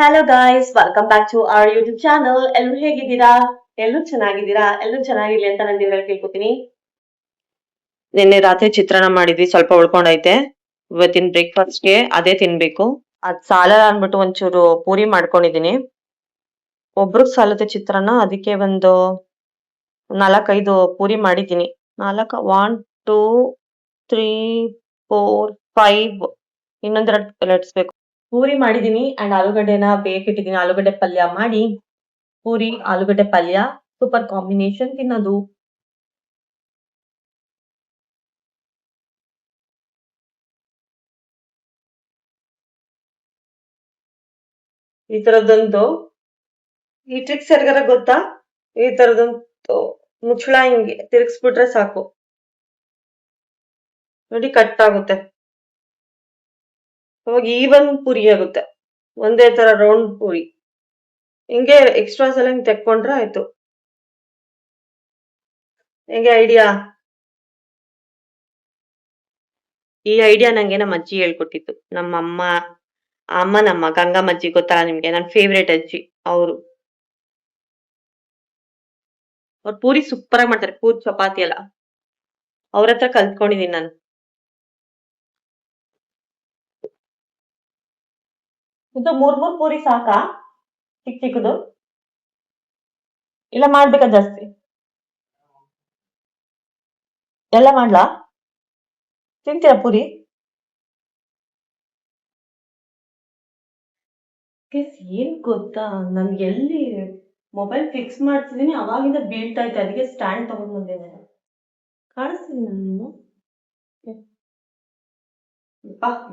Hello guys, welcome back to our YouTube channel. ಎಲ್ಲರೂ ಹೇಗಿದ್ದೀರಾ? ಎಲ್ಲರೂ ಚೆನ್ನಾಗಿದ್ದೀರಾ? ಎಲ್ಲರೂ ಚೆನ್ನಾಗಿರ್ಲಿ ಅಂತ ನಾನು ದೇವರಲ್ಲಿ ಕೇಳ್ಕೊತೀನಿ. ನಿನ್ನೆ ರಾತ್ರಿ ಚಿತ್ರಾನ್ನ ಮಾಡಿದ್ವಿ, ಸ್ವಲ್ಪ ಉಳ್ಕೊಂಡೈತೆ. ಇವತ್ತಿನ ಬ್ರೇಕ್ಫಾಸ್ಟ್ಗೆ ಅದೇ ತಿನ್ಬೇಕು. ಅದ್ ಸಾಲಲ್ಲ ಅನ್ಬಿಟ್ಟು ಒಂಚೂರು ಪೂರಿ ಮಾಡ್ಕೊಂಡಿದೀನಿ. ಒಬ್ರಿಗೆ ಸಾಲುತ್ತೆ ಚಿತ್ರಾನ್ನ, ಅದಕ್ಕೆ ಒಂದು 4-5 ಪೂರಿ ಮಾಡಿದ್ದೀನಿ. 1, 2, 3, 4, 5 ಇನ್ನೊಂದೆರಡು ಲಟ್ಸ್ಬೇಕು. ಪೂರಿ ಮಾಡಿದೀನಿ ಅಂಡ್ ಆಲೂಗಡ್ಡೆನ ಬೇಕಿಟ್ಟಿದ್ದೀನಿ. ಆಲೂಗಡ್ಡೆ ಪಲ್ಯ ಮಾಡಿ ಪೂರಿ ಆಲೂಗಡ್ಡೆ ಪಲ್ಯ ಸೂಪರ್ ಕಾಂಬಿನೇಷನ್ ತಿನ್ನೋದು. ಈ ತರದೊಂದು ಈ ಟ್ರಿಕ್ಸ್ ಯಾರಿಗಾರ ಗೊತ್ತಾ? ಈ ತರದೊಂದು ಮುಚ್ಚಳ ಹಿಂಗೆ ತಿರುಗಿಸ್ಬಿಟ್ರೆ ಸಾಕು, ನೋಡಿ ಕಟ್ ಆಗುತ್ತೆ. ಅವಾಗ ಈವನ್ ಪೂರಿ ಆಗುತ್ತೆ, ಒಂದೇ ತರ ರೌಂಡ್ ಪೂರಿ. ಹಿಂಗೆ ಎಕ್ಸ್ಟ್ರಾಸ್ ಎಲ್ಲ ಹಿಂಗೆ ತೆಕ್ಕೊಂಡ್ರೆ ಆಯ್ತು. ಹೆಂಗೆ ಐಡಿಯಾ? ಈ ಐಡಿಯಾ ನಂಗೆ ನಮ್ಮ ಅಜ್ಜಿ ಹೇಳ್ಕೊಟ್ಟಿತ್ತು. ನಮ್ಮ ನಮ್ಮ ಗಂಗಮ್ಮ ಅಜ್ಜಿ ಗೊತ್ತಲ್ಲ ನಿಮ್ಗೆ, ನನ್ನ ಫೇವ್ರೇಟ್ ಅಜ್ಜಿ ಅವರು. ಅವ್ರು ಪೂರಿ ಸೂಪರ್ ಆಗಿ ಮಾಡ್ತಾರೆ, ಪೂರಿ ಚಪಾತಿ ಎಲ್ಲ. ಅವ್ರ ಹತ್ರ ಕಲ್ತ್ಕೊಂಡಿದೀನಿ ನಾನು. ಇದು 3 ಪೂರಿ ಸಾಕಾ? ಚಿಕ್ಕ ಚಿಕ್ಕದು ಇಲ್ಲ ಮಾಡ್ಬೇಕಾ ಜಾಸ್ತಿ? ಎಲ್ಲ ಮಾಡ್ಲಾ? ತಿಂತೀರಾ ಪೂರಿ? ಏನ್ ಗೊತ್ತಾ, ನನ್ಗೆ ಎಲ್ಲಿ ಮೊಬೈಲ್ ಫಿಕ್ಸ್ ಮಾಡ್ತಿದೀನಿ ಅವಾಗಿಂದ ಬೀಳ್ತಾ ಇತ್ತು, ಅದಕ್ಕೆ ಸ್ಟ್ಯಾಂಡ್ ತಗೊಂಡ್ ಬಂದಿದ್ದೆ. ಕಾಣಿಸ್ತೀನಿ ನಾನು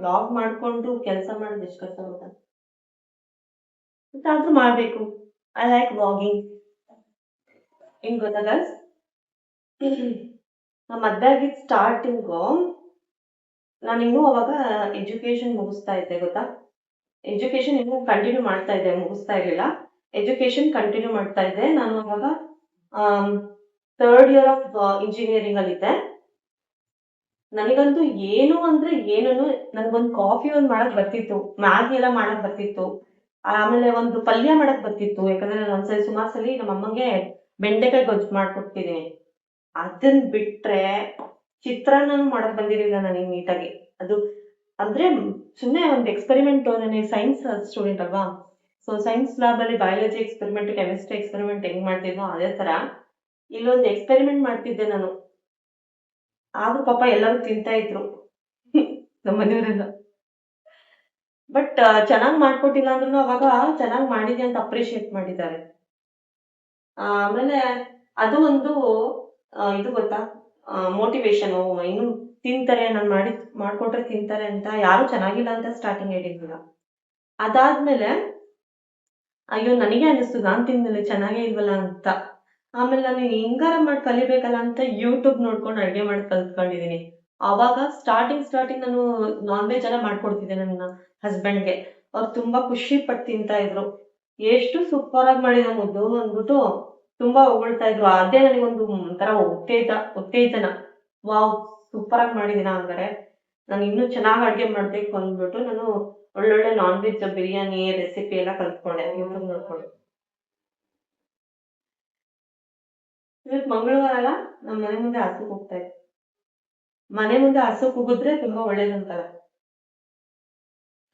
ವ್ಲಾಗ್ ಮಾಡ್ಕೊಂಡು ಕೆಲಸ ಮಾಡೋದು ಎಷ್ಟು ಕಷ್ಟ ಗೊತ್ತಾ, ಆದ್ರೂ ಮಾಡ್ಬೇಕು. I like vlogging. ಏನ್ ಗೊತ್ತಾ ಗೈಸ್, ನಮ್ಮ ಮದ್ವೆ ಆಗಿದ್ ಸ್ಟಾರ್ಟಿಂಗು ನಾನಿನ್ನೂ ಅವಾಗ ಎಜುಕೇಶನ್ ಮುಗಿಸ್ತಾ ಇದ್ದೆ ಗೊತ್ತಾ. ಎಜುಕೇಶನ್ ಇನ್ನೂ ಕಂಟಿನ್ಯೂ ಮಾಡ್ತಾ ಇದ್ದೆ, ಮುಗಿಸ್ತಾ ಇರ್ಲಿಲ್ಲ. ಎಜುಕೇಶನ್ ಕಂಟಿನ್ಯೂ ಮಾಡ್ತಾ ಇದ್ದೆ. ನಾನು ಅವಾಗ 3rd ಇಯರ್ ಆಫ್ ಇಂಜಿನಿಯರಿಂಗ್ ಅಲ್ಲಿ ಇದ್ದೆ. ನನಗಂತೂ ಏನು ಅಂದ್ರೆ ಏನೂ, ನನ್ಗೊಂದು ಕಾಫಿ ಒಂದ್ ಮಾಡಕ್ ಬರ್ತಿತ್ತು, ಮ್ಯಾಗಿ ಎಲ್ಲ ಮಾಡಕ್ ಬರ್ತಿತ್ತು, ಆಮೇಲೆ ಒಂದು ಪಲ್ಯ ಮಾಡಕ್ ಬರ್ತಿತ್ತು. ಯಾಕಂದ್ರೆ ನಾನು ಒಂದ್ಸಲಿ ಸುಮಾರು ಸಲಿ ನಮ್ಮ ಅಮ್ಮಂಗೆ ಬೆಂಡೆಕಾಯಿ ಗೊಜ್ಜು ಮಾಡ್ಕೊಡ್ತಿದ್ದೀನಿ. ಅದನ್ ಬಿಟ್ರೆ ಚಿತ್ರಾನ್ನ ಮಾಡಕ್ ಬಂದಿರಲಿಲ್ಲ ನನಗೆ ನೀಟಾಗಿ. ಅದು ಅಂದ್ರೆ ಸುಮ್ಮನೆ ಒಂದು ಎಕ್ಸ್ಪೆರಿಮೆಂಟ್, ನನಗೆ ಸೈನ್ಸ್ ಸ್ಟೂಡೆಂಟ್ ಅಲ್ವಾ, ಸೊ ಸೈನ್ಸ್ ಲ್ಯಾಬ್ ಅಲ್ಲಿ ಬಯಾಲಜಿ ಎಕ್ಸ್ಪೆರಿಮೆಂಟ್, ಕೆಮಿಸ್ಟ್ರಿ ಎಕ್ಸ್ಪೆರಿಮೆಂಟ್ ಹೆಂಗ್ ಮಾಡ್ತಿದ್ನೋ ಅದೇ ತರ ಇಲ್ಲೊಂದು ಎಕ್ಸ್ಪೆರಿಮೆಂಟ್ ಮಾಡ್ತಿದ್ದೆ ನಾನು. ಆದ್ರೂ ಪಾಪ ಎಲ್ಲರೂ ತಿಂತಾ ಇದ್ರು ನಮ್ಮ ಮನೆಯವರೆಲ್ಲ. ಬಟ್ ಚೆನ್ನಾಗ್ ಮಾಡ್ಕೊಟ್ಟಿಲ್ಲ ಅಂದ್ರೂ ಅವಾಗ ಚೆನ್ನಾಗ್ ಮಾಡಿದ್ಯಾ ಅಂತ ಅಪ್ರಿಶಿಯೇಟ್ ಮಾಡಿದ್ದಾರೆ. ಆಮೇಲೆ ಅದು ಒಂದು ಇದು ಗೊತ್ತಾ, ಮೋಟಿವೇಶನ್. ಇನ್ನು ತಿಂತಾರೆ, ನಾನು ಮಾಡ್ಕೊಟ್ರೆ ತಿಂತಾರೆ ಅಂತ. ಯಾರು ಚೆನ್ನಾಗಿಲ್ಲ ಅಂತ ಸ್ಟಾರ್ಟಿಂಗ್ ಹೇಳಿರ್ಲಿಲ್ಲ. ಅದಾದ್ಮೇಲೆ ಅಯ್ಯೋ ನನಗೆ ಅನಿಸ್ತು ನಾನ್ ತಿಂದ್ಮೇಲೆ ಚೆನ್ನಾಗೇ ಇಲ್ವಲ್ಲ ಅಂತ. ಆಮೇಲೆ ನಾನು ಹಿಂಗಾರ ಮಾಡಿ ಕಲಿಬೇಕಲ್ಲ ಅಂತ ಯೂಟ್ಯೂಬ್ ನೋಡ್ಕೊಂಡು ಅಡ್ಗೆ ಮಾಡಿ ಕಲ್ತ್ಕೊಂಡಿದೀನಿ. ಅವಾಗ ಸ್ಟಾರ್ಟಿಂಗ್ ನಾನು ನಾನ್ ವೆಜ್ ಎಲ್ಲ ಮಾಡ್ಕೊಡ್ತಿದ್ದೆ ನನ್ನ ಹಸ್ಬೆಂಡ್ಗೆ. ಅವ್ರು ತುಂಬಾ ಖುಷಿ ಪಟ್ಟು ತಿಂತಾ ಇದ್ರು. ಎಷ್ಟು ಸೂಪರ್ ಆಗಿ ಮಾಡಿದ ಮುದ್ದು ಅಂದ್ಬಿಟ್ಟು ತುಂಬಾ ಹೊಗಳ್ತಾ ಇದ್ರು. ಅದೇ ನನಗೊಂದು ಒಂಥರ ಉತ್ತೇಜನ. ವಾವ್, ಸೂಪರ್ ಆಗಿ ಮಾಡಿದೀನ ಹಂಗಾರೆ, ನಾನು ಇನ್ನೂ ಚೆನ್ನಾಗಿ ಅಡ್ಗೆ ಮಾಡ್ಬೇಕು ಅಂದ್ಬಿಟ್ಟು ನಾನು ಒಳ್ಳೊಳ್ಳೆ ನಾನ್ ವೆಜ್ ಬಿರಿಯಾನಿ ರೆಸಿಪಿ ಎಲ್ಲ ಕಲ್ತ್ಕೊಂಡೆ ಯೂಟ್ಯೂಬ್ ನೋಡ್ಕೊಂಡು. ಇವತ್ತು ಮಂಗಳವಾರ ಅಲ್ಲ, ನಮ್ಮ ಮನೆ ಮುಂದೆ ಹಸು ಕೂಗ್ತಾ ಇತ್ತು. ಮನೆ ಮುಂದೆ ಹಸು ಕೂಗಿದ್ರೆ ತುಂಬಾ ಒಳ್ಳೇದಂತಾರ.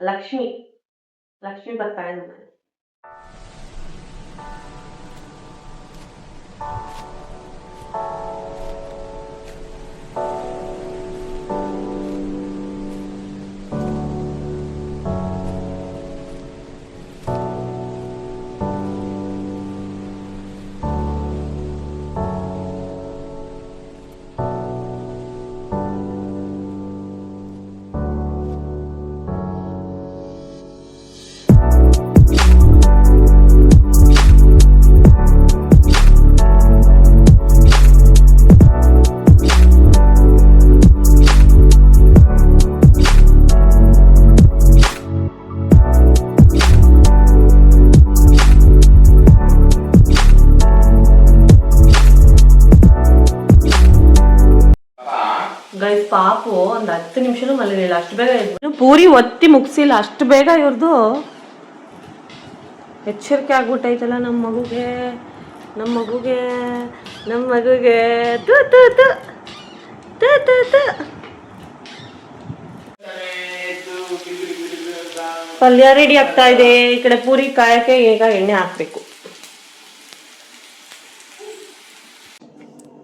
ಲಕ್ಷ್ಮಿ ಬರ್ತಾಳೆ ನಮ್ಮ ಮನೆ. ಗೈಸ್ ಪಾಪು ಒಂದು 10 ನಿಮಿಷನೂ ಮಲಗಿಲ್ಲ, ಅಷ್ಟು ಬೇಗ ಪೂರಿ ಒತ್ತಿ ಮುಗಿಸಿಲ್ಲ, ಅಷ್ಟು ಬೇಗ ಇವ್ರದ್ದು ಎಚ್ಚರಿಕೆ ಆಗ್ಬಿಟ್ಟೈತಲ್ಲ ನಮ್ಮ ಮಗುಗೆ ನಮ್ಮ ಮಗುಗೆ ನಮ್ಮ ಮಗುಗೆ ತು ತು ತು ತು ತು ತು. ಪಲ್ಯ ರೆಡಿ ಆಗ್ತಾ ಇದೆ. ಈ ಕಡೆ ಪೂರಿ ಕಾಯಕ್ಕೆ ಈಗ ಎಣ್ಣೆ ಹಾಕ್ಬೇಕು.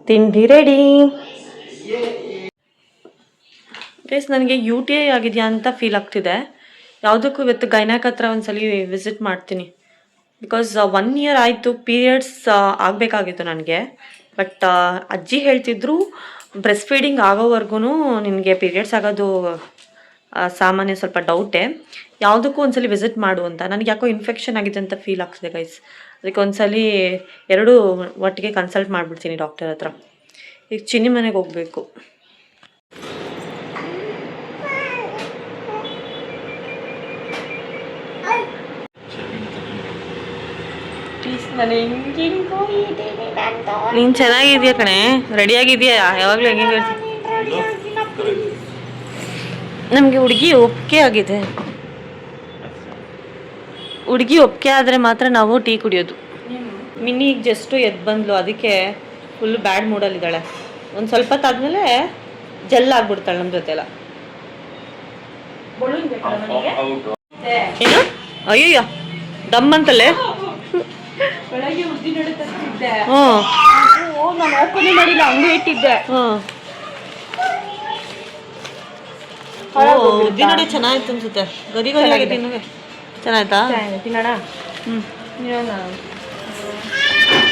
ತಿಂಡಿ ರೆಡಿ. ಗೈಸ್ ನನಗೆ UTI ಆಗಿದೆಯಾ ಅಂತ ಫೀಲ್ ಆಗ್ತಿದೆ. ಯಾವುದಕ್ಕೂ ಇವತ್ತು ಗೈನಾಕ್ ಹತ್ರ ಒಂದ್ಸಲಿ ವಿಸಿಟ್ ಮಾಡ್ತೀನಿ. ಬಿಕಾಸ್ 1 year ಆಯಿತು ಪೀರಿಯಡ್ಸ್ ಆಗಬೇಕಾಗಿತ್ತು ನನಗೆ. ಬಟ್ ಅಜ್ಜಿ ಹೇಳ್ತಿದ್ರು ಬ್ರೆಸ್ಟ್ ಫೀಡಿಂಗ್ ಆಗೋವರೆಗೂ ನಿನಗೆ ಪೀರಿಯಡ್ಸ್ ಆಗೋದು ಸಾಮಾನ್ಯ, ಸ್ವಲ್ಪ ಡೌಟೇ. ಯಾವುದಕ್ಕೂ ಒಂದ್ಸಲಿ ವಿಸಿಟ್ ಮಾಡು ಅಂತ. ನನಗೆ ಯಾಕೋ ಇನ್ಫೆಕ್ಷನ್ ಆಗಿದೆ ಅಂತ ಫೀಲ್ ಆಗ್ತಿದೆ ಗೈಸ್. ಅದಕ್ಕೆ ಒಂದ್ಸಲಿ ಎರಡೂ ಒಟ್ಟಿಗೆ ಕನ್ಸಲ್ಟ್ ಮಾಡಿಬಿಡ್ತೀನಿ ಡಾಕ್ಟರ್ ಹತ್ರ. ಈಗ ಚಿನ್ನಿ ಮನೆಗೆ ಹೋಗಬೇಕು. ನೀನು ಚೆನ್ನಾಗಿದ್ಯಾ ಕಣೆ, ರೆಡಿಯಾಗಿದೆಯಾ? ಯಾವಾಗಲೂ ಹೆಂಗೆ ಹೇಳ್ತೀನಿ. ನಮಗೆ ಹುಡುಗಿ ಒಪ್ಪಿಗೆ ಆಗಿದೆ. ಹುಡುಗಿ ಒಪ್ಪಿಗೆ ಆದರೆ ಮಾತ್ರ ನಾವು ಟೀ ಕುಡಿಯೋದು. ಮಿನಿ ಈಗ ಜಸ್ಟು ಎದ್ದು ಬಂದ್ಲು, ಅದಕ್ಕೆ ಫುಲ್ ಬ್ಯಾಡ್ ಮೂಡಲ್ಲಿದ್ದಾಳೆ. ಒಂದು ಸ್ವಲ್ಪ ಹೊತ್ತಾದ್ಮೇಲೆ ಜೆಲ್ ಆಗ್ಬಿಡ್ತಾಳೆ ನಮ್ಮ ಜೊತೆ ಎಲ್ಲ. ಏನು ಅಯ್ಯಯ್ಯ ದಮ್ ಅಂತಲೇ. ನಾನು ಓಪನ್ ಮಾಡಿಲ್ಲ, ಹಂಗೆ ಇಟ್ಟಿದ್ದೆ. ಉದ್ದಿನ ವಡೆ ಚೆನ್ನಾಗಿತ್ತು ಅನ್ಸುತ್ತೆ. ಗರಿ ಗರಿ ಆಗೈತೆ ಇನ್ನೂ. ಚೆನ್ನಾಯ್ತಾ? ತಿನ್ನೋಣ.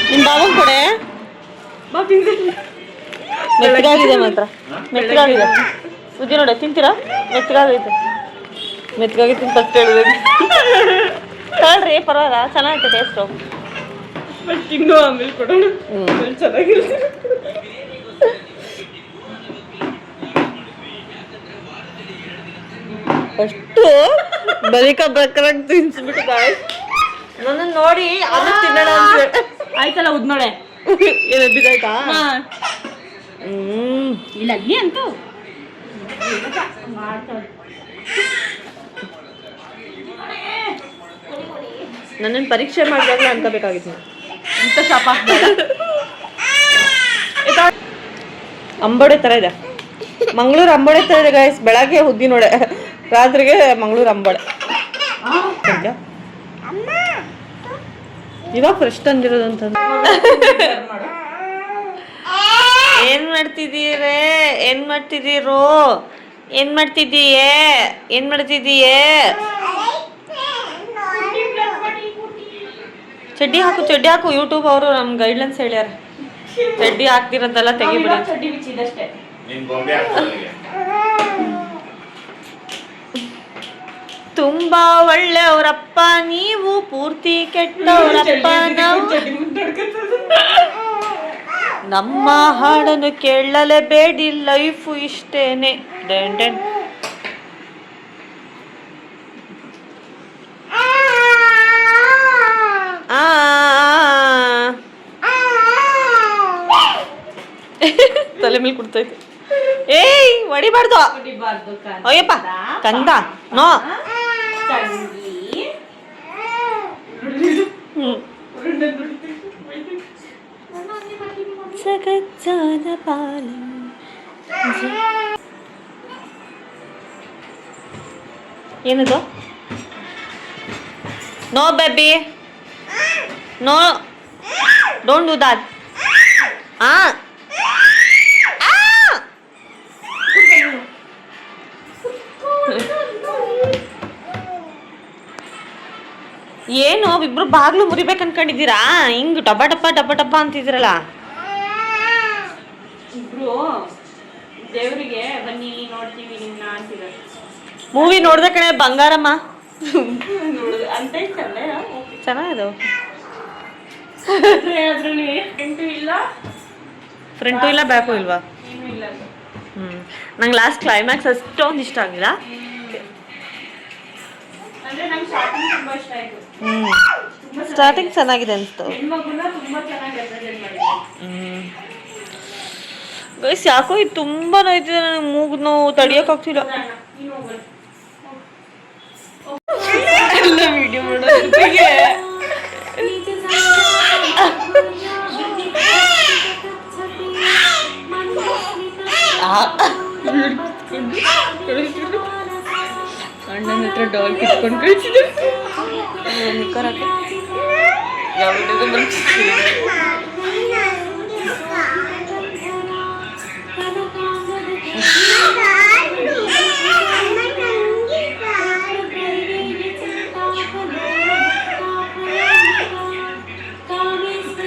ನಿಮ್ಮ ಬಾಬನ್ ಕೊಡೆ. ಮೆತ್ತಗಾಗಿದೆ ಮಾತ್ರ, ಮೆತ್ತಗಾಗಿದೆ. ಉದ್ದಿನ ವಡೆ ತಿಂತೀರಾ? ಮೆತ್ತಗಾಗೈತೆ, ಮೆತ್ತಗಾಗೈತೆ ಫಸ್ಟ್ ಹೇಳ್ಬೇಕು. ತಗೊಳ್ರಿ, ಪರವಾಗಿಲ್ಲ, ಚೆನ್ನಾಗೈತೆ ಟೇಸ್ಟು. ತಿನ್ನು ಆಮೇಲೆ ಕೊಡೋಣ. ಚೆನ್ನಾಗಿಲ್ಲ. ಅಷ್ಟು ಬಲಿಕ ಬಕ್ರಾಗಿ ತಿನ್ಸ್ಬಿಟ್ಟು ನನ್ನ ನೋಡಿ ಅದು ತಿನ್ನೋಣ ಅಂತ. ಆಯ್ತಲ್ಲ ಉದ್ನೋಳೆ ಏನು ಬಿದ್ದಾಯ್ತಾ? ಇಲ್ಲ ಅಲ್ಲಿ ಅಂತೂ ನನ್ನನ್ನು ಪರೀಕ್ಷೆ ಮಾಡಿದಾಗಲೇ ಅನ್ಕೋಬೇಕಾಗಿತ್ತು. ಎಂತ ಶಾಪ ಅಂಬೋಡೆ ಥರ ಇದೆ. ಮಂಗಳೂರು ಅಂಬೋಡೆ ಥರ ಇದೆ ಗೈಸ್. ಬೆಳಗ್ಗೆ ಉದ್ದಿನೋಡೆ, ರಾತ್ರಿಗೆ ಮಂಗಳೂರು ಅಂಬೋಡೆ. ಇವಾಗ ಫ್ರೆಶ್ ತಂದಿರೋದು ಅಂತಂದ್ರೆ. ಏನ್ ಮಾಡ್ತಿದ್ದೀರೇ? ಏನ್ ಮಾಡ್ತಿದ್ದೀರೋ? ಏನ್ ಮಾಡ್ತಿದ್ದೀಯೇ? ಏನ್ ಮಾಡ್ತಿದ್ದೀಯೇ? ಚಡ್ಡಿ ಹಾಕು, ಚಡ್ಡಿ ಹಾಕು. ಯೂಟ್ಯೂಬ್ ಅವರು ನಮ್ ಗೈಡ್ಲೈನ್ಸ್ ಹೇಳ್ಯಾರ, ಚಡ್ಡಿ ಹಾಕ್ತಿರೋದೆಲ್ಲ ತೆಗಿಬಿಡಿ. ಚಡ್ಡಿ ಬಿಚ್ಚಿದಷ್ಟೇ. ತುಂಬಾ ಒಳ್ಳೆಯವರಪ್ಪ ನೀವು, ಪೂರ್ತಿ ಕೆಟ್ಟವರಪ್ಪ ನಾವು. ನಮ್ಮ ಹಾಡನ್ನು ಕೇಳಲೇಬೇಡಿ, ಲೈಫು ಇಷ್ಟೇನೆ. ಡೆನ್ ಡೆನ್. ತಲೆ ಮೇಲೆ ಕುಡ್ತೈತೆ. ಏಯ್ ಹೊಡಿಬಾರ್ದು, ಅಯ್ಯಪ್ಪ ಕಂದ ನೋ. ಸಗಜ್ಜಾದ ಪಾಲು ಏನದು? No baby, no, don't do that. ಏನು ಇಬ್ರು ಬಾಗ್ಲು ಮುರಿಬೇಕು ಅನ್ಕೊಂಡಿದ್ದೀರಾ? ಹಿಂಗ್ ಡಬ್ಬ ಡಬ್ಬ ಡಬ್ಬ ಡಬ್ಬ ಅಂತಿದ್ದೀರಲ್ಲ. ಇಬ್ರು ದೇವರಿಗೆ ಬನ್ನಿ ನೋಡ್ತೀವಿ ನಿಮ್ನ ಅಂತಿದ್ದಾರೆ. ಮೂವಿ ನೋಡ್ದೆ ಕಣೆ ಬಂಗಾರಮ್ಮ. ಅಂತ ಇತ್ತಲ್ಲೇ ಚೆನ್ನಾಗಿದೆ. ಅದ್ರಲ್ಲಿ ಫ್ರಂಟು ಇಲ್ಲ, ಫ್ರಂಟು ಇಲ್ಲ, ಬ್ಯಾಕು ಇಲ್ವಾ? ಏನೂ ಇಲ್ಲ. ನಂಗೆ ಲಾಸ್ಟ್ ಕ್ಲೈಮ್ಯಾಕ್ಸ್ ಅಷ್ಟೊಂದು ಇಷ್ಟ ಆಗಿಲ್ಲ. ಅಂದ್ರೆ ನಂಗೆ ಸ್ಟಾರ್ಟಿಂಗ್ ತುಂಬಾ ಇಷ್ಟ ಆಯ್ತು. ಸ್ಟಾರ್ಟಿಂಗ್ ಚೆನ್ನಾಗಿದೆ ಅನಿಸ್ತು. ಹೆಣ್ಮಗುನ ತುಂಬಾ ಚೆನ್ನಾಗಿ ರೆಪ್ರೆಸೆಂಟ್ ಮಾಡಿದ್ದಾರೆ. ಗೈಸ್ ಯಾಕೋ ಇದು ತುಂಬಾ ನೋಯ್ತಿದೆ ನನಗೆ. ಮೂಗು ನೋವು ತಡಿಯೋಕ್ಕಾಗ್ತಿಲ್ಲ. ವಿಡಿಯೋ ಮಾಡೋದಕ್ಕೆ ಡಾಲ್ ಕಿತ್ಕೊಂಡು ಕಳಿಸಿದ್ರು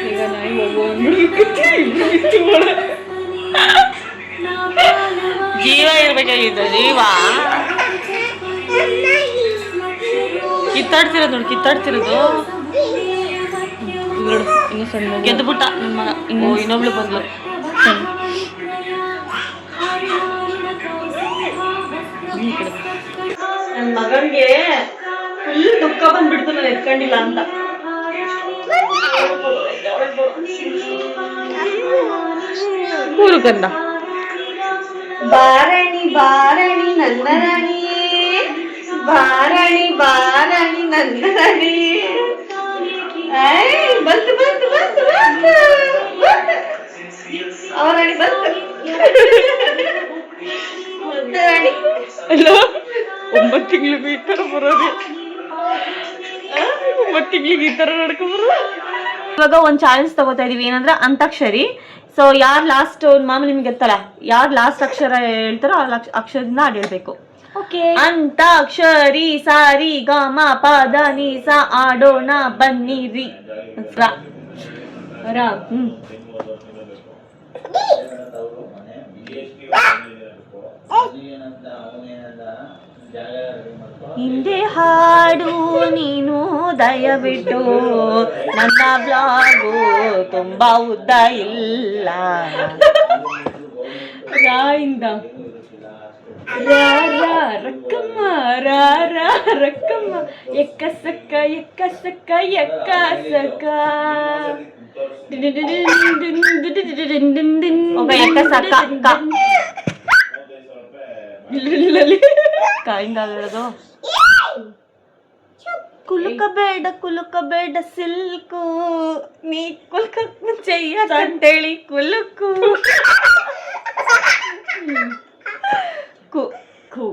ಈಗ ನಾಯಿ ಜೀವ ಇರ್ಬೇಕಾಗಿತ್ತು ಜೀವ ಕಿತ್ತಾಡ್ತಿರೋದು ನೋಡಿ ಕಿತ್ತಾಡ್ತಿರೋದು ನೋಡು ಇನ್ನು ಸಣ್ಣ ಗೆದ್ದುಬಿಟ್ಟ ನನ್ನ ಮಗ ಇನ್ನೊಬ್ಳು ಬಂದ್ಲು ನನ್ನ ಮಗನಿಗೆ ಫುಲ್ ದುಃಖ ಬಂದ್ಬಿಡ್ತು ನಾನು ಎತ್ಕೊಂಡಿಲ್ಲ ಅಂತ ಕೂರು ಕಂದ ಬಾರಣಿ ಬಾರಣಿ ನನ್ನ ರಾಣಿಯೇ ಬಾರಣಿ ಬಾರಣಿ ನನ್ನ ರಾಣಿ ಬಂತು ಬಂತು ಬಂತು ಬಂತು ಅವರಾಣಿ ಬಂತು ರಾಣಿ ಅಲ್ಲ 9 ತಿಂಗಳಿಗೂ ಈ ತರ ಬರೋದು 9 ತಿಂಗಳಿಗೆ ಈ ತರ ನಡ್ಕೊಂಡ್ಬರೋದು. ಇವಾಗ ಒಂದು ಚಾಲೆಂಜ್ ತಗೋತಾ ಇದೀವಿ ಏನಂದ್ರೆ ಅಂತಾಕ್ಷರಿ. ಸೊ ಯಾರು ಲಾಸ್ಟ್ ಮಾಮೂಲಿ ನಿಮ್ಗೆ ಗೊತ್ತಲ್ಲ ಯಾರು ಲಾಸ್ಟ್ ಅಕ್ಷರ ಹೇಳ್ತಾರೋ ಆ ಅಕ್ಷರದಿಂದ ಹಾಡು ಹೇಳ್ಬೇಕು. ಅಂತಾಕ್ಷರಿ ಸಾರಿ ಗ ಮ ಪ ದ ನಿ ಸ ಆಡೋಣ ಬನ್ನಿರಿ ರ ರ ಹಿಂದೆ ಹಾಡು ನೀನು ದಯವಿಟ್ಟು ನನ್ನ ಬ್ಲಾಗು ತುಂಬಾ ಉದ್ದ ಇಲ್ಲ ರಾಯಿಂದ ರಕ್ಕಮ್ಮ ರಕ್ಕಮ್ಮ ಎಕ್ಕ ಸಕ್ಕ ಎಕ್ಕ ಸಕ್ಕ ಕಾಯಿಂದ ಹೇಳೋದು ಕುಲುಕಬೇಡ ಸಿಲ್ಕು ನೀ ಕುಲ್ಕ ಮುಂಚೆಯ್ಯ ಅಂತೇಳಿ ಕುಲುಕು ಕುಹು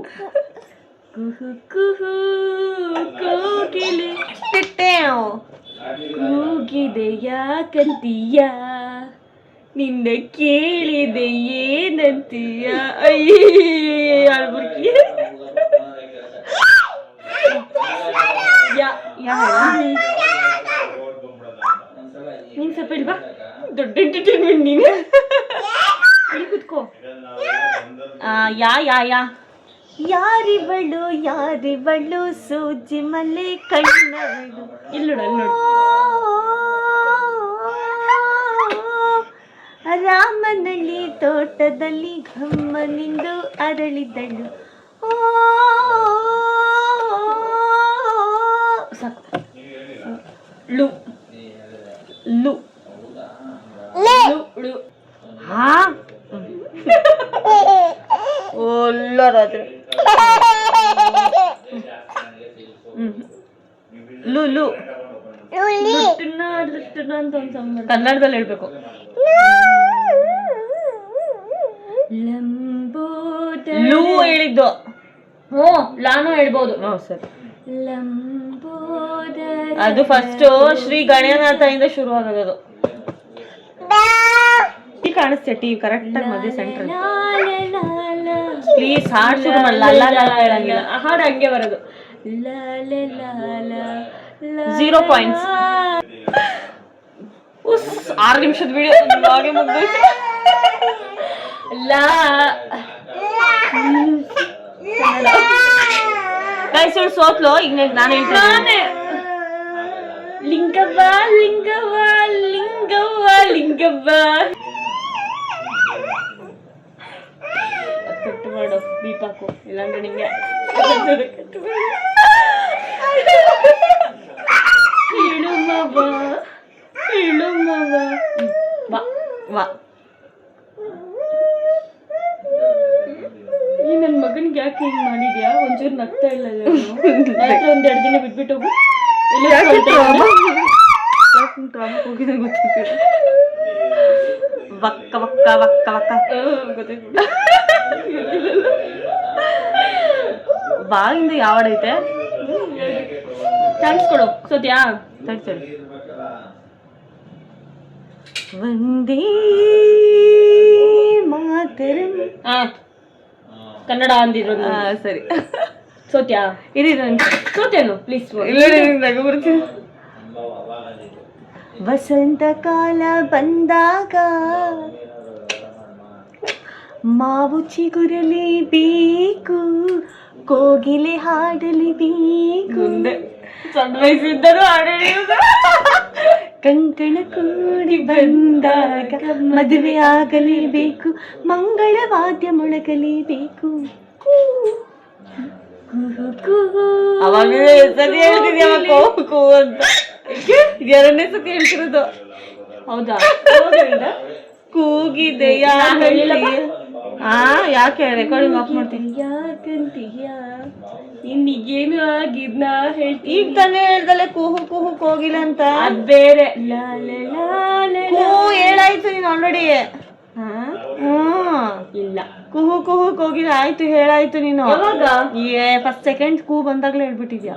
ಕುಹು ಕೋಗಿಲೆ ಕೂಗಿದೆಯ ಕಂತೀಯ ನಿನ್ನ ಕೇಳಿದೆ ಏನಂತೀಯ ಅಯ್ಯಲ್ಬುರ್ಕಿ ನೀನ್ ಸ್ವಲ್ಪ ಇಲ್ವಾ ದೊಡ್ಡ ಎಂಟರ್ಟೈನ್ಮೆಂಟ್ ನೀನು ಇಲ್ಲಿ ಕುತ್ಕೋ. ಯಾರಿವಳು ಸೂಜಿ ಮಲೆ ಕಣ್ಣವಳು ಇಲ್ಲಿ ನೋಡು ರಾಮನಳ್ಳಿ ತೋಟದಲ್ಲಿ ಗಮ್ಮನಿಂದು ಅರಳಿದಳು ಲು ಲು ಲು ಹಾ ಒಲ್ಲರಾದ್ರೆ ಲು ಲು ಅಂತ ಒಂದು ಸಂಬಂಧ ಕನ್ನಡದಲ್ಲಿ ಹೇಳ್ಬೇಕು. ಲೂ ಹೇಳಿದ್ದು ಲಾನು ಹೇಳ್ಬೋದು. ಸರಿ ಅದು ಫಸ್ಟ್ ಶ್ರೀ ಗಣೇನಾಥದಿಂದ ಶುರು ಆಗೋದು. ಕಾಣಿಸ್ತೇ ಟಿವಿ ಕರೆಕ್ಟ್ ಆಗಿ ಮಧ್ಯೆ ಸೆಂಟ್ರಲ್. ಪ್ಲೀಸ್ ಹಾಡು ಶುರು ಮಾಡಲ್ಲ ಹೇಳಂಗಿಲ್ಲ ಹಾಡು ಹಂಗೆ ಬರೋದು. 0 ಪಾಯಿಂಟ್ಸ್. 6 ನಿಮಿಷದ ವಿಡಿಯೋ ಹಾಗೆ ಮುಗ್ದೋಯ್ತು. ಗೈಸ್ ಸೋತ್ಲು. ಈಗ ನಾನು ಹೇಳ್ತೇನೆ ಲಿಂಗವ್ವ ಲಿಂಗವ್ವ ಲಿಂಗವ್ವ ಲಿಂಗವ್ವ ಕಟ್ಟು ಮಾಡು ದೀಪಾಕು ಇಲ್ಲಾಂದ್ರೆ ನಿಂಗೆ ಹೇಳು ಮಾವ ವಾ ವಾ. ಈ ನನ್ನ ಮಗನಿಗೆ ಯಾಕೆ ಹಿಂಗ್ ಮಾಡಿದ್ಯಾ? ಒಂಚೂರು ನಗ್ತಾ ಇಲ್ಲ. ರಾತ್ರಿ 1-2 ದಿನ ಬಿಟ್ಬಿಟ್ಟು ಹೋಗು. ವಕ್ಕ ವಕ್ಕ ವಕ್ಕ ವಕ್ಕ ಬಾಗಿಂದ ಯಾವ ಐತೆ ಚಾನ್ಸ್ ಕೊಡು ಸೋತ್ಯಾ ತಡಿ ವಂದೇ ಮಾತರಂ. ಕನ್ನಡ ಅಂದಿರೋದು ಸರಿ ಸೋತ್ಯಾ ಇರಿ ಸೋತೇನು ಪ್ಲೀಸ್ ವಸಂತ ಕಾಲ ಬಂದಾಗ ಮಾವು ಚಿಗುರಲೇಬೇಕು, ಕೋಗಿಲೆ ಹಾಡಲೇಬೇಕು, ಸಣ್ಣ ವಯಸ್ಸಿದ್ದರೂ ಕಂಕಣ ಕೂಡಿ ಬಂದಾಗ ಮದುವೆ ಆಗಲೇಬೇಕು, ಮಂಗಳ ವಾದ್ಯ ಮೊಳಗಲೇಬೇಕು. ಅವಾಗ ಸತಿ ಹೇಳ್ತಿದ್ಯಾ ಕೂ ಅಂತ, ಎರಡನೇ ಸತಿ ಹೇಳ್ತಿರೋದು. ಹೌದಾ ಕೂಗಿದೆಯ ಯಾಕೆ ರೆಕಾರ್ಡಿಂಗ್ ಆಫ್ ಮಾಡ್ತೀನಿ? ಯಾಕಂತೀಯ ಇನ್ನೀಗೇನು ಆಗಿದ್ನ ಹೇಳ್ತೀನಿ. ಈಗ ತಾನೇ ಹೇಳ್ದಲ್ಲ ಕೂಹು ಕೂಹು ಕೋಗಿಲ್ಲ ಅಂತ. ಅದ್ ಬೇರೆ ಕೂ ಹೇಳಾಯ್ತು ನೀನು ಆಲ್ರೆಡಿ. ಇಲ್ಲ ಕುಹು ಕುಹು ಕೋಗಿಲ್ಲ ಆಯ್ತು, ಹೇಳಾಯ್ತು ನೀನು. ಯಾವಾಗ? ಫಸ್ಟ್ ಸೆಕೆಂಡ್ ಕೂ ಬಂದಾಗ್ಲೇ ಹೇಳ್ಬಿಟ್ಟಿದ್ಯಾ.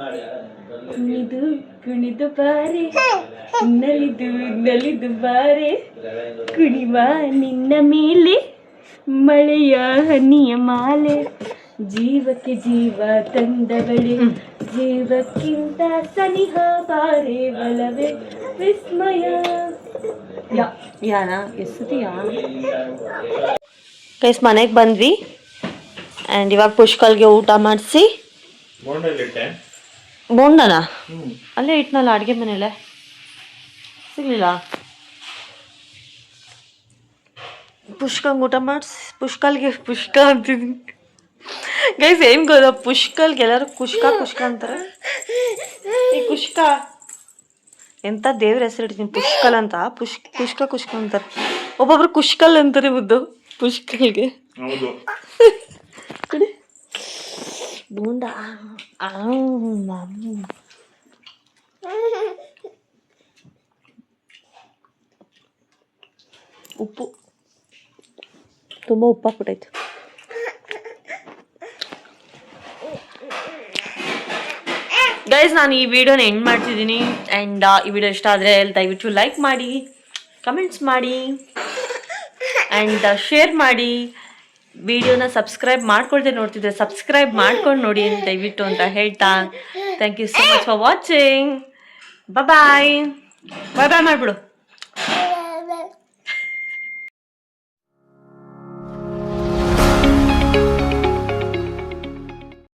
ಕುಣಿದು ಕುಣಿದು ಬಾರೆ ನಲಿದು ನಲಿದು ಬಾರೆ ಕುಣಿವ ನಿನ್ನ ಮೇಲೆ ಮಳೆಯ ಹನಿಯ ಮಾಲೆ, ಜೀವಕ್ಕೆ ಜೀವ ತಂದವಳೆ ಜೀವಕ್ಕಿಂತ ಸನಿಹ ಬಾರೆ ಬಲವೇ ವಿಸ್ಮಯ. ಯಾನಾ ಎಷ್ಟತಿ ಗೈಸ್ ಮನೆಗೆ ಬಂದ್ವಿ ಆ್ಯಂಡ್ ಇವಾಗ ಪುಷ್ಕಲ್ಗೆ ಊಟ ಮಾಡಿಸಿ. ಬೋಂಡನಾ ಅಲ್ಲೇ ಇಟ್ನಲ್ಲ ಅಡುಗೆ ಮನೇಲೆ, ಸಿಗ್ಲಿಲ್ಲ. ಪುಷ್ಕಂಗೆ ಊಟ ಮಾಡಿಸಿ ಪುಷ್ಕ ಅಂತಿದ್ದೀನಿ ಗೈಸ್. ಏನು ಗೊತ್ತಾ, ಪುಷ್ಕಲ್ಗೆ ಎಲ್ಲರೂ ಕುಷ್ಕ ಅಂತಾರೆ. ಈ ಕುಷ್ಕ ಎಂತ ದೇವ್ರ ಹೆಸರು ಇಡ್ತೀನಿ, ಪುಷ್ಕಲ್ ಅಂತ. ಕುಷ್ಕ ಅಂತಾರೆ. ಒಬ್ಬೊಬ್ರು ಕುಷ್ಕಲ್ ಅಂತಾರೆ ಬುದ್ದು ಪುಷ್ಕಲ್ಗೆ. ಬೋಂಡ ಉಪ್ಪು ತುಂಬ ಉಪ್ಪಾಕ್ಬಿಟ್ಟೈತು. ಗೈಸ್ ನಾನು ಈ ವಿಡಿಯೋನ ಎಂಡ್ ಮಾಡ್ತಿದ್ದೀನಿ. ಆ್ಯಂಡ್ ಈ ವಿಡಿಯೋ ಇಷ್ಟ ಆದರೆ ದಯವಿಟ್ಟು ಲೈಕ್ ಮಾಡಿ, ಕಮೆಂಟ್ಸ್ ಮಾಡಿ ಆ್ಯಂಡ್ ಶೇರ್ ಮಾಡಿ. ವಿಡಿಯೋನ ಸಬ್ಸ್ಕ್ರೈಬ್ ಮಾಡ್ಕೊಳ್ದೆ ನೋಡ್ತಿದ್ರೆ ಸಬ್ಸ್ಕ್ರೈಬ್ ಮಾಡ್ಕೊಂಡು ನೋಡಿ ದಯವಿಟ್ಟು ಅಂತ ಹೇಳ್ತಾ, thank you so much for watching. Bye ಮಾಡ್ಬಿಡು.